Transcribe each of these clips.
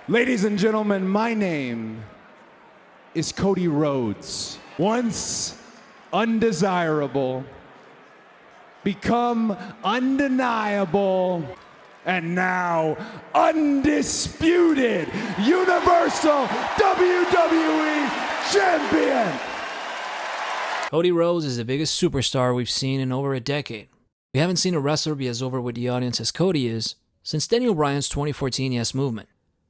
Ladies and gentlemen, my name is Cody Rhodes. Once undesirable, become undeniable, and now undisputed Universal WWE Champion. Cody Rhodes is the biggest superstar we've seen in over a decade. We haven't seen a wrestler be as over with the audience as Cody is since Daniel Bryan's 2014 Yes Movement.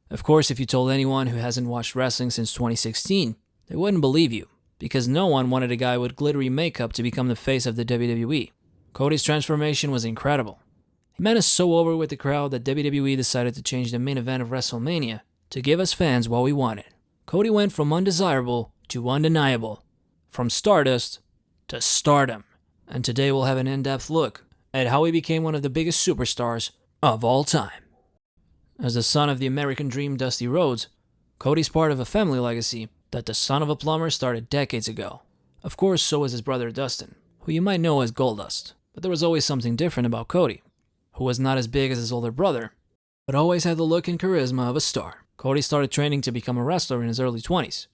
Of course, if you told anyone who hasn't watched wrestling since 2016, they wouldn't believe you, because no one wanted a guy with glittery makeup to become the face of the WWE. Cody's transformation was incredible. He made us so over with the crowd that WWE decided to change the main event of WrestleMania to give us fans what we wanted. Cody went from undesirable to undeniable, from Stardust to Stardom, and today we'll have an in-depth look at how he became one of the biggest superstars of all time. As the son of the American Dream Dusty Rhodes, Cody's part of a family legacy that the son of a plumber started decades ago. Of course, so was his brother Dustin, who you might know as Goldust. But there was always something different about Cody, who was not as big as his older brother, but always had the look and charisma of a star. Cody started training to become a wrestler in his early 20s,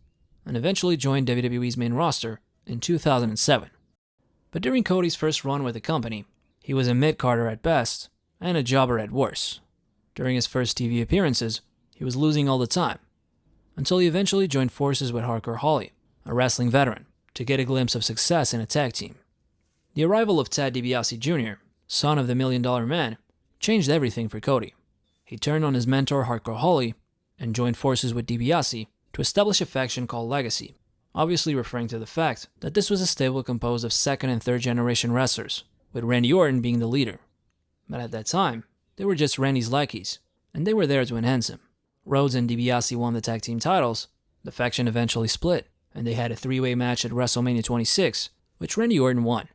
and eventually joined WWE's main roster in 2007. But during Cody's first run with the company, he was a mid-carder at best, and a jobber at worst. During his first TV appearances, he was losing all the time, until he eventually joined forces with Hardcore Holly, a wrestling veteran, to get a glimpse of success in a tag team. The arrival of Ted DiBiase Jr., son of the $1 Million Man, changed everything for Cody. He turned on his mentor Hardcore Holly and joined forces with DiBiase to establish a faction called Legacy, obviously referring to the fact that this was a stable composed of second and third generation wrestlers, with Randy Orton being the leader. But at that time, they were just Randy's lackeys, and they were there to enhance him. Rhodes and DiBiase won the tag team titles, the faction eventually split, and they had a three-way match at WrestleMania 26, which Randy Orton won.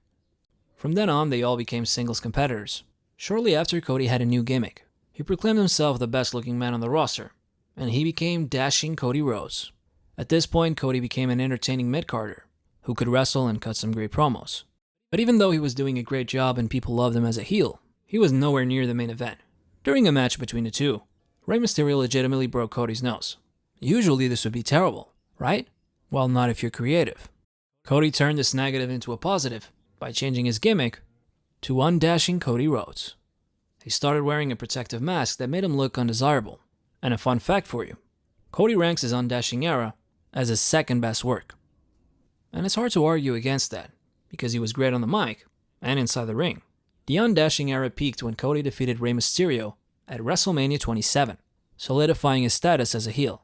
From then on, they all became singles competitors. Shortly after, Cody had a new gimmick. He proclaimed himself the best-looking man on the roster, and he became Dashing Cody Rhodes. At this point, Cody became an entertaining mid-carder who could wrestle and cut some great promos. But even though he was doing a great job and people loved him as a heel, he was nowhere near the main event. During a match between the two, Rey Mysterio legitimately broke Cody's nose. Usually this would be terrible, right? Well, not if you're creative. Cody turned this negative into a positive by changing his gimmick to Undashing Cody Rhodes. He started wearing a protective mask that made him look undesirable. And a fun fact for you, Cody ranks his Undashing era as his second best work. And it's hard to argue against that, because he was great on the mic and inside the ring. The Undashing era peaked when Cody defeated Rey Mysterio at WrestleMania 27, solidifying his status as a heel.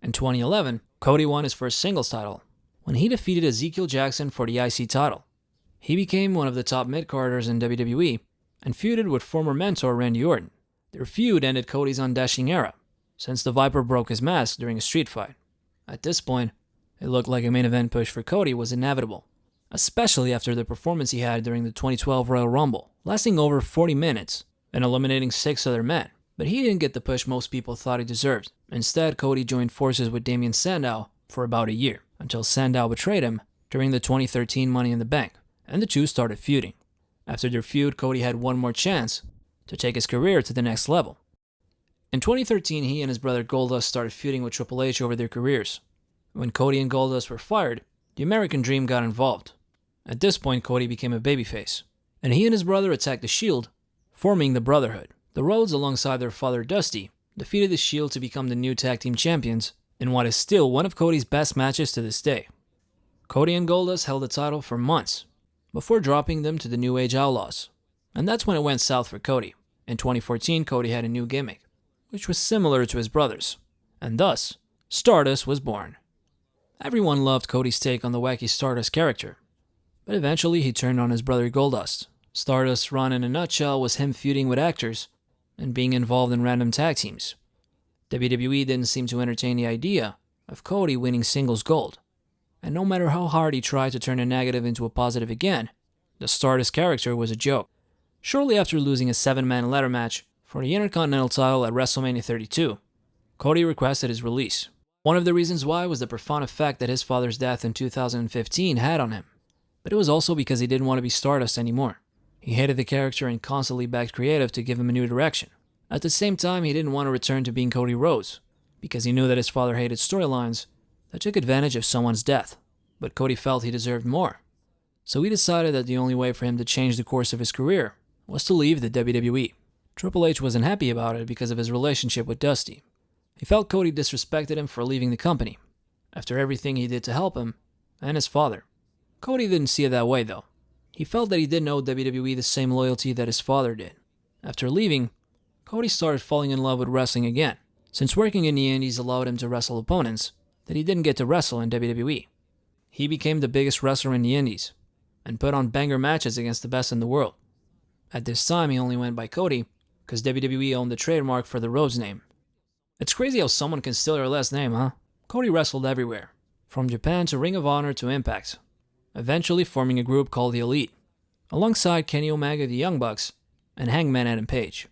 In 2011, Cody won his first singles title when he defeated Ezekiel Jackson for the IC title. He became one of the top mid-carders in WWE and feuded with former mentor Randy Orton. Their feud ended Cody's Undashing era, since the Viper broke his mask during a street fight. At this point, it looked like a main event push for Cody was inevitable, especially after the performance he had during the 2012 Royal Rumble, lasting over 40 minutes and eliminating 6 other men. But he didn't get the push most people thought he deserved. Instead, Cody joined forces with Damien Sandow for about a year, until Sandow betrayed him during the 2013 Money in the Bank, and the two started feuding. After their feud, Cody had one more chance to take his career to the next level. In 2013, he and his brother Goldust started feuding with Triple H over their careers. When Cody and Goldust were fired, the American Dream got involved. At this point, Cody became a babyface, and he and his brother attacked the Shield, forming the Brotherhood. The Rhodes, alongside their father Dusty, defeated the Shield to become the new tag team champions in what is still one of Cody's best matches to this day. Cody and Goldust held the title for months, before dropping them to the New Age Outlaws. And that's when it went south for Cody. In 2014, Cody had a new gimmick, which was similar to his brother's, and thus, Stardust was born. Everyone loved Cody's take on the wacky Stardust character, but eventually he turned on his brother Goldust. Stardust's run in a nutshell was him feuding with actors and being involved in random tag teams. WWE didn't seem to entertain the idea of Cody winning singles gold, and no matter how hard he tried to turn a negative into a positive again, the Stardust character was a joke. Shortly after losing a 7-man ladder match for the Intercontinental title at WrestleMania 32, Cody requested his release. One of the reasons why was the profound effect that his father's death in 2015 had on him, but it was also because he didn't want to be Stardust anymore. He hated the character and constantly begged creative to give him a new direction. At the same time, he didn't want to return to being Cody Rhodes, because he knew that his father hated storylines that took advantage of someone's death, but Cody felt he deserved more. So he decided that the only way for him to change the course of his career was to leave the WWE. Triple H wasn't happy about it because of his relationship with Dusty. He felt Cody disrespected him for leaving the company, after everything he did to help him and his father. Cody didn't see it that way though. He felt that he didn't owe WWE the same loyalty that his father did. After leaving, Cody started falling in love with wrestling again, since working in the Indies allowed him to wrestle opponents that he didn't get to wrestle in WWE. He became the biggest wrestler in the Indies, and put on banger matches against the best in the world. At this time, he only went by Cody, because WWE owned the trademark for the Rhodes name. It's crazy how someone can steal your last name, huh? Cody wrestled everywhere, from Japan to Ring of Honor to Impact, eventually forming a group called the Elite, alongside Kenny Omega, the Young Bucks, and Hangman Adam Page.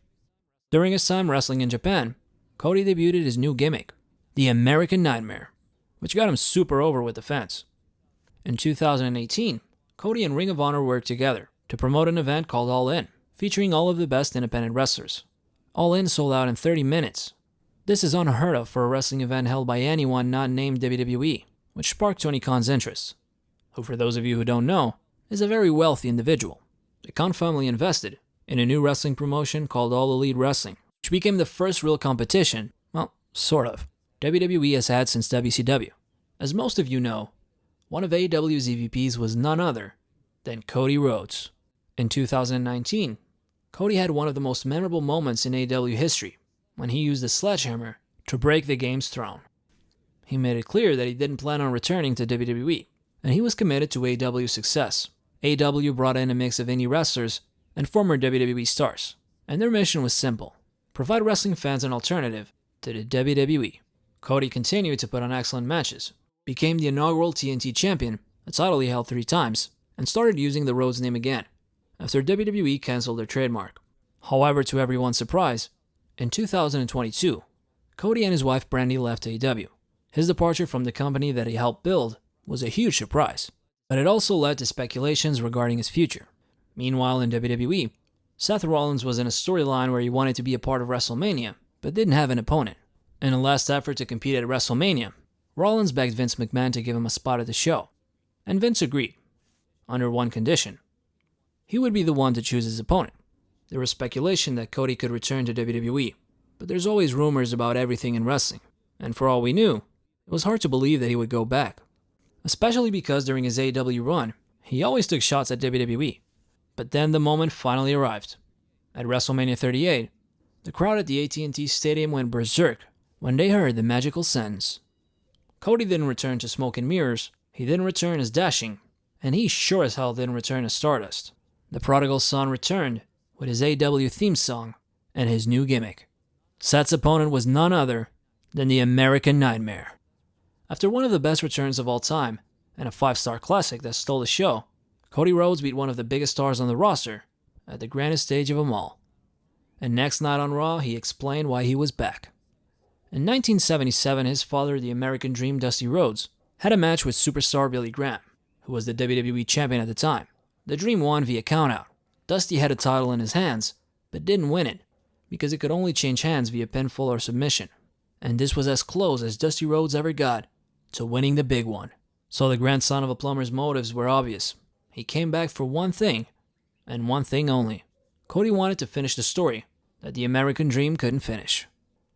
During his time wrestling in Japan, Cody debuted his new gimmick, the American Nightmare, which got him super over with the fans. In 2018, Cody and Ring of Honor worked together to promote an event called All In, featuring all of the best independent wrestlers. All In sold out in 30 minutes. This is unheard of for a wrestling event held by anyone not named WWE, which sparked Tony Khan's interest, who, for those of you who don't know, is a very wealthy individual. The Khan family invested in a new wrestling promotion called All Elite Wrestling, which became the first real competition, well, sort of, WWE has had since WCW. As most of you know, one of AEW's EVPs was none other than Cody Rhodes. In 2019, Cody had one of the most memorable moments in AEW history when he used a sledgehammer to break the game's throne. He made it clear that he didn't plan on returning to WWE, and he was committed to AEW's success. AEW brought in a mix of indie wrestlers and former WWE stars, and their mission was simple: provide wrestling fans an alternative to the WWE. Cody continued to put on excellent matches, became the inaugural TNT champion, a title he held 3 times, and started using the Rhodes name again, after WWE canceled their trademark. However, to everyone's surprise, in 2022, Cody and his wife Brandy left AEW. His departure from the company that he helped build was a huge surprise, but it also led to speculations regarding his future. Meanwhile, in WWE, Seth Rollins was in a storyline where he wanted to be a part of WrestleMania, but didn't have an opponent. In a last effort to compete at WrestleMania, Rollins begged Vince McMahon to give him a spot at the show, and Vince agreed, under one condition: he would be the one to choose his opponent. There was speculation that Cody could return to WWE, but there's always rumors about everything in wrestling, and for all we knew, it was hard to believe that he would go back. Especially because during his AEW run, he always took shots at WWE. But then the moment finally arrived. At WrestleMania 38, the crowd at the AT&T Stadium went berserk when they heard the magical sentence. Cody didn't return to smoke and mirrors, he didn't return as dashing, and he sure as hell didn't return as Stardust. The Prodigal Son returned with his AEW theme song and his new gimmick. Seth's opponent was none other than the American Nightmare. After one of the best returns of all time, and a 5-star classic that stole the show, Cody Rhodes beat one of the biggest stars on the roster at the grandest stage of them all. And next night on Raw, he explained why he was back. In 1977, his father, the American Dream Dusty Rhodes, had a match with superstar Billy Graham, who was the WWE champion at the time. The Dream won via countout. Dusty had a title in his hands, but didn't win it, because it could only change hands via pinfall or submission. And this was as close as Dusty Rhodes ever got to winning the big one. So the grandson of a plumber's motives were obvious. He came back for one thing, and one thing only. Cody wanted to finish the story that the American Dream couldn't finish.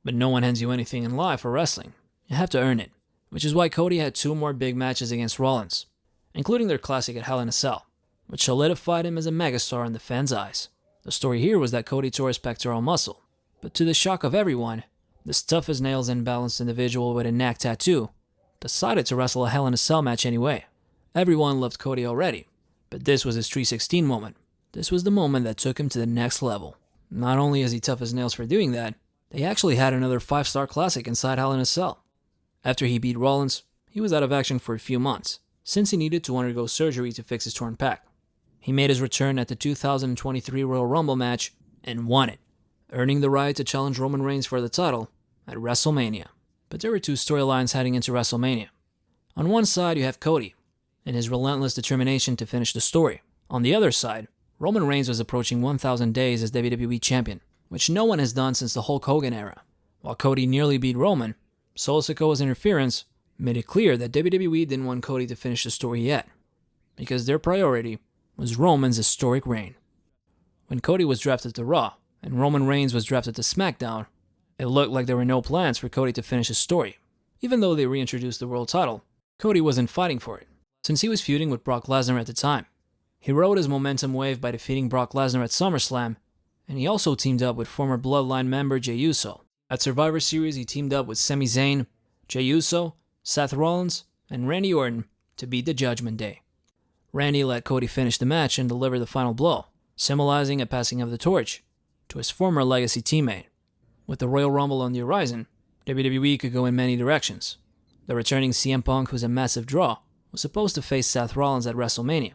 But no one hands you anything in life or wrestling. You have to earn it, which is why Cody had 2 more big matches against Rollins, including their classic at Hell in a Cell, which solidified him as a megastar in the fans' eyes. The story here was that Cody tore his pectoral muscle, but to the shock of everyone, this tough-as-nails imbalanced individual with a neck tattoo decided to wrestle a Hell in a Cell match anyway. Everyone loved Cody already, but this was his 316 moment. This was the moment that took him to the next level. Not only is he tough as nails for doing that, they actually had another 5-star classic inside Hell in a Cell. After he beat Rollins, he was out of action for a few months, since he needed to undergo surgery to fix his torn pec. He made his return at the 2023 Royal Rumble match and won it, earning the right to challenge Roman Reigns for the title at WrestleMania. But there were 2 storylines heading into WrestleMania. On one side, you have Cody and his relentless determination to finish the story. On the other side, Roman Reigns was approaching 1,000 days as WWE Champion, which no one has done since the Hulk Hogan era. While Cody nearly beat Roman, Solo Sikoa's interference made it clear that WWE didn't want Cody to finish the story yet, because their priority was Roman's historic reign. When Cody was drafted to Raw and Roman Reigns was drafted to SmackDown, it looked like there were no plans for Cody to finish his story. Even though they reintroduced the world title, Cody wasn't fighting for it, since he was feuding with Brock Lesnar at the time. He rode his momentum wave by defeating Brock Lesnar at SummerSlam, and he also teamed up with former Bloodline member Jey Uso. At Survivor Series, he teamed up with Sami Zayn, Jey Uso, Seth Rollins, and Randy Orton to beat the Judgment Day. Randy let Cody finish the match and deliver the final blow, symbolizing a passing of the torch to his former legacy teammate. With the Royal Rumble on the horizon, WWE could go in many directions. The returning CM Punk, who's a massive draw, was supposed to face Seth Rollins at WrestleMania.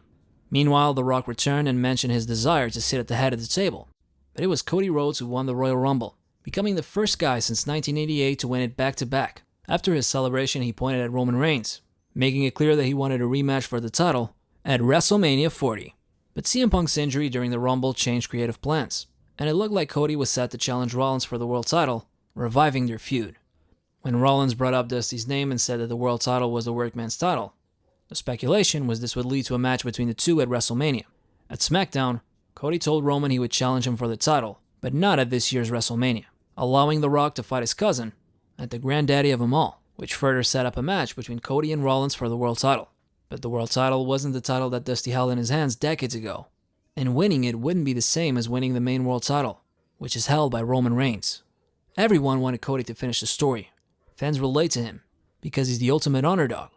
Meanwhile, The Rock returned and mentioned his desire to sit at the head of the table. But it was Cody Rhodes who won the Royal Rumble, becoming the first guy since 1988 to win it back-to-back. After his celebration, he pointed at Roman Reigns, making it clear that he wanted a rematch for the title at WrestleMania 40. But CM Punk's injury during the Rumble changed creative plans, and it looked like Cody was set to challenge Rollins for the world title, reviving their feud. When Rollins brought up Dusty's name and said that the world title was the workman's title, the speculation was this would lead to a match between the two at WrestleMania. At SmackDown, Cody told Roman he would challenge him for the title, but not at this year's WrestleMania, allowing The Rock to fight his cousin at the granddaddy of them all, which further set up a match between Cody and Rollins for the world title. But the world title wasn't the title that Dusty held in his hands decades ago, and winning it wouldn't be the same as winning the main world title, which is held by Roman Reigns. Everyone wanted Cody to finish the story. Fans relate to him because he's the ultimate underdog,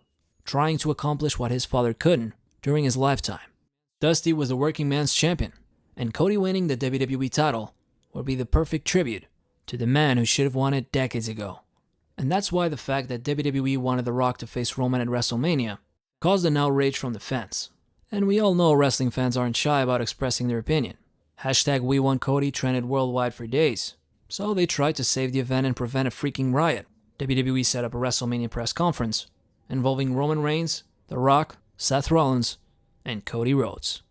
trying to accomplish what his father couldn't during his lifetime. Dusty was the working man's champion, and Cody winning the WWE title would be the perfect tribute to the man who should have won it decades ago. And that's why the fact that WWE wanted The Rock to face Roman at WrestleMania caused an outrage from the fans. And we all know wrestling fans aren't shy about expressing their opinion. #WeWantCody trended worldwide for days, so they tried to save the event and prevent a freaking riot. WWE set up a WrestleMania press conference involving Roman Reigns, The Rock, Seth Rollins, and Cody Rhodes.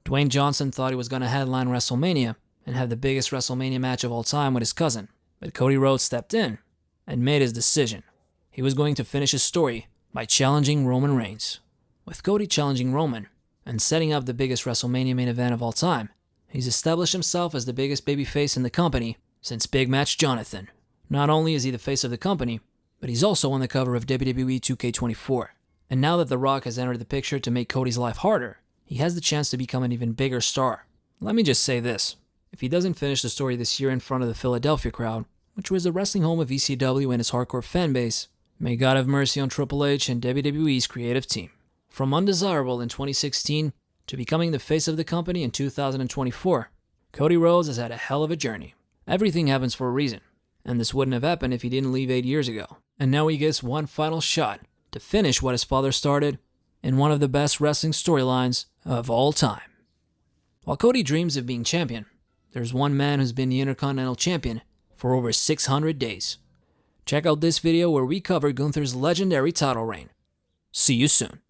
Dwayne Johnson thought he was going to headline WrestleMania and have the biggest WrestleMania match of all time with his cousin, but Cody Rhodes stepped in and made his decision. He was going to finish his story by challenging Roman Reigns. With Cody challenging Roman and setting up the biggest WrestleMania main event of all time, he's established himself as the biggest babyface in the company since Big Match Jonathan. Not only is he the face of the company, but he's also on the cover of WWE 2K24. And now that The Rock has entered the picture to make Cody's life harder, he has the chance to become an even bigger star. Let me just say this. If he doesn't finish the story this year in front of the Philadelphia crowd, which was the wrestling home of ECW and its hardcore fanbase, may God have mercy on Triple H and WWE's creative team. From undesirable in 2016 to becoming the face of the company in 2024, Cody Rhodes has had a hell of a journey. Everything happens for a reason, and this wouldn't have happened if he didn't leave 8 years ago. And now he gets one final shot to finish what his father started in one of the best wrestling storylines of all time. While Cody dreams of being champion, there's one man who's been the Intercontinental Champion for over 600 days. Check out this video where we cover Gunther's legendary title reign. See you soon.